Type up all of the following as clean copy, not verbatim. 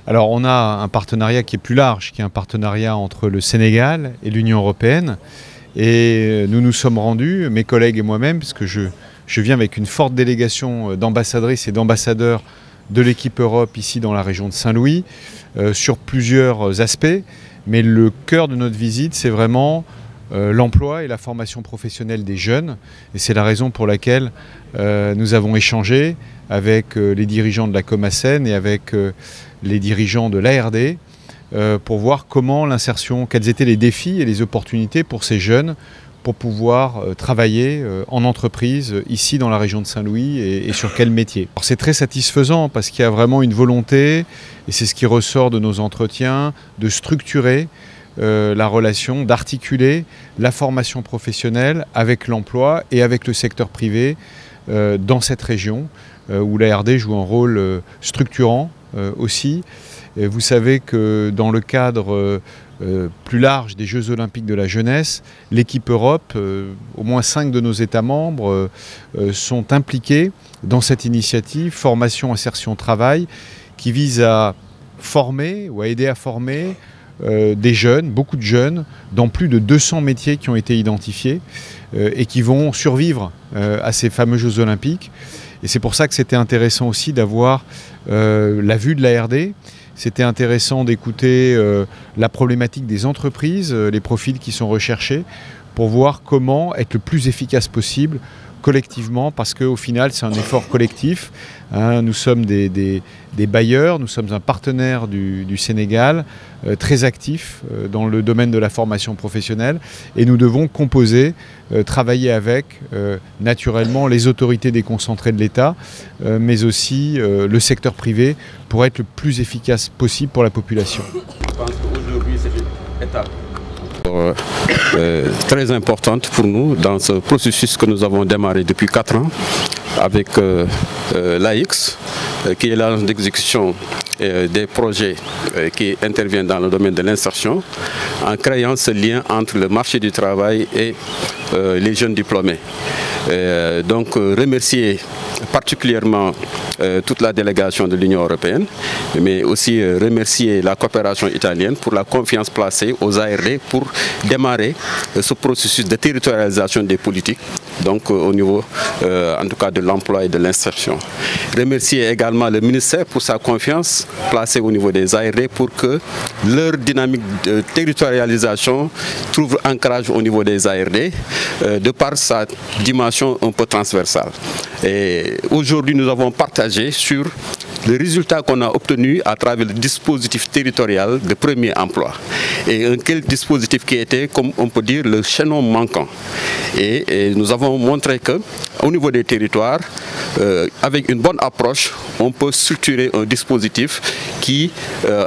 Alors on a un partenariat qui est plus large, qui est un partenariat entre le Sénégal et l'Union européenne. Et nous nous sommes rendus, mes collègues et moi-même, parce que je viens avec une forte délégation d'ambassadrices et d'ambassadeurs de l'équipe Europe ici dans la région de Saint-Louis, sur plusieurs aspects. Mais le cœur de notre visite, c'est vraiment l'emploi et la formation professionnelle des jeunes. Et c'est la raison pour laquelle nous avons échangé avec les dirigeants de la Comasen et avec les dirigeants de l'ARD pour voir comment l'insertion, quels étaient les défis et les opportunités pour ces jeunes pour pouvoir travailler en entreprise ici dans la région de Saint-Louis et sur quel métier. C'est très satisfaisant parce qu'il y a vraiment une volonté, et c'est ce qui ressort de nos entretiens, de structurer la relation, d'articuler la formation professionnelle avec l'emploi et avec le secteur privé dans cette région où l'ARD joue un rôle structurant aussi. Et vous savez que dans le cadre plus large des Jeux Olympiques de la jeunesse, l'équipe Europe, au moins 5 de nos États membres sont impliqués dans cette initiative formation, insertion, travail qui vise à former ou à aider à former des jeunes, beaucoup de jeunes, dans plus de 200 métiers qui ont été identifiés et qui vont survivre à ces fameux Jeux Olympiques. Et c'est pour ça que c'était intéressant aussi d'avoir la vue de l'ARD. C'était intéressant d'écouter la problématique des entreprises, les profils qui sont recherchés, pour voir comment être le plus efficace possible collectivement, parce qu'au final c'est un effort collectif. Nous sommes des bailleurs, nous sommes un partenaire du Sénégal, très actif dans le domaine de la formation professionnelle, et nous devons composer, travailler avec naturellement les autorités déconcentrées de l'État, mais aussi le secteur privé pour être le plus efficace possible pour la population. Je pense qu'aujourd'hui c'est une étape très importante pour nous dans ce processus que nous avons démarré depuis 4 ans avec l'AX, qui est l'agence d'exécution des projets qui interviennent dans le domaine de l'insertion, en créant ce lien entre le marché du travail et les jeunes diplômés. Donc remercier particulièrement toute la délégation de l'Union européenne, mais aussi remercier la coopération italienne pour la confiance placée aux ARD pour démarrer ce processus de territorialisation des politiques, donc au niveau en tout cas de l'emploi et de l'insertion. Remercier également le ministère pour sa confiance placée au niveau des ARD pour que leur dynamique de territorialisation trouve ancrage au niveau des ARD de par sa dimension un peu transversale. Et aujourd'hui, nous avons partagé sur le résultat qu'on a obtenu à travers le dispositif territorial de premier emploi. Et un quel dispositif qui était, comme on peut dire, le chaînon manquant. Et nous avons montré qu'au niveau des territoires, avec une bonne approche, on peut structurer un dispositif qui,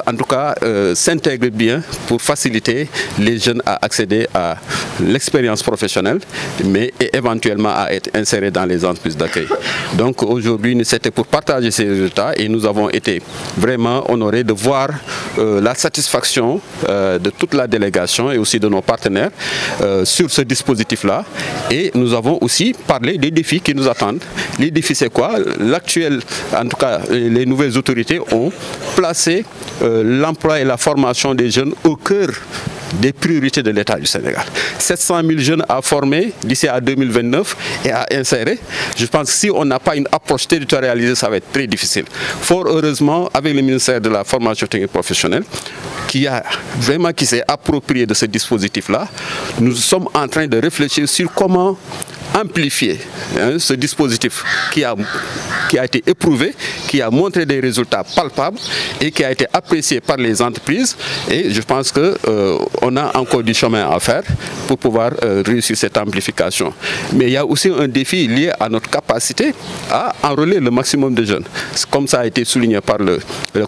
en tout cas, s'intègre bien pour faciliter les jeunes à accéder à l'expérience professionnelle, mais éventuellement à être insérés dans les entreprises d'accueil. Donc aujourd'hui, c'était pour partager ces résultats et nous avons été vraiment honorés de voir la satisfaction de toute la délégation et aussi de nos partenaires sur ce dispositif-là. Et nous avons aussi parlé des défis qui nous attendent. Les défis, c'est quoi? L'actuel, en tout cas, les nouvelles autorités ont placé l'emploi et la formation des jeunes au cœur des priorités de l'État du Sénégal. 700 000 jeunes à former d'ici à 2029 et à insérer. Je pense que si on n'a pas une approche territorialisée, ça va être très difficile. Fort heureusement, avec le ministère de la formation technique professionnelle, qui s'est approprié de ce dispositif-là, nous sommes en train de réfléchir sur comment amplifier ce dispositif qui a été éprouvé, qui a montré des résultats palpables et qui a été apprécié par les entreprises. Et je pense qu'on a encore du chemin à faire pour pouvoir réussir cette amplification. Mais il y a aussi un défi lié à notre capacité à enrôler le maximum de jeunes. Comme ça a été souligné par le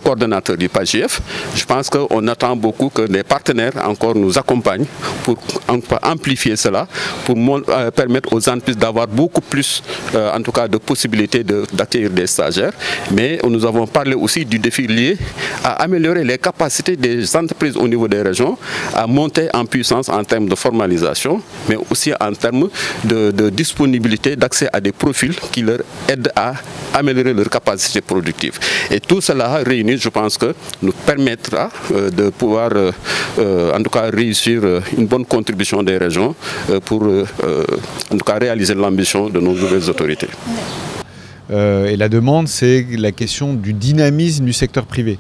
coordonnateur du PAJF, je pense qu'on attend beaucoup que les partenaires encore nous accompagnent pour amplifier cela, pour permettre aux entreprises d'avoir beaucoup plus, en tout cas, de possibilités d'accueillir des stagiaires. Mais nous avons parlé aussi du défi lié à améliorer les capacités des entreprises au niveau des régions, à monter en puissance en termes de formalisation, mais aussi en termes de disponibilité, d'accès à des profils qui leur aident à améliorer leur capacité productive. Et tout cela réuni, je pense que nous permettra de pouvoir en tout cas réussir une bonne contribution des régions pour en tout cas réaliser l'ambition de nos nouvelles autorités. Et la demande, c'est la question du dynamisme du secteur privé.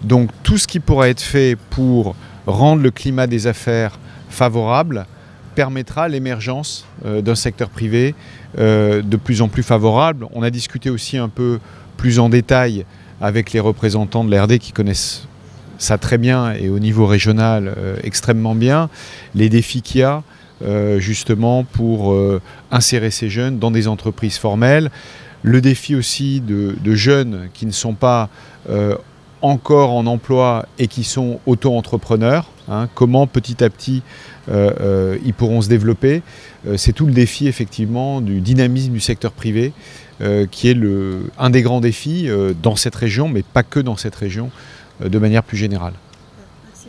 Donc tout ce qui pourra être fait pour rendre le climat des affaires favorable permettra l'émergence d'un secteur privé de plus en plus favorable. On a discuté aussi un peu plus en détail avec les représentants de l'ARD qui connaissent ça très bien et au niveau régional extrêmement bien, les défis qu'il y a justement pour insérer ces jeunes dans des entreprises formelles. Le défi aussi de jeunes qui ne sont pas encore en emploi et qui sont auto-entrepreneurs. Comment petit à petit ils pourront se développer. C'est tout le défi effectivement du dynamisme du secteur privé qui est un des grands défis dans cette région, mais pas que dans cette région, de manière plus générale.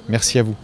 Merci à vous.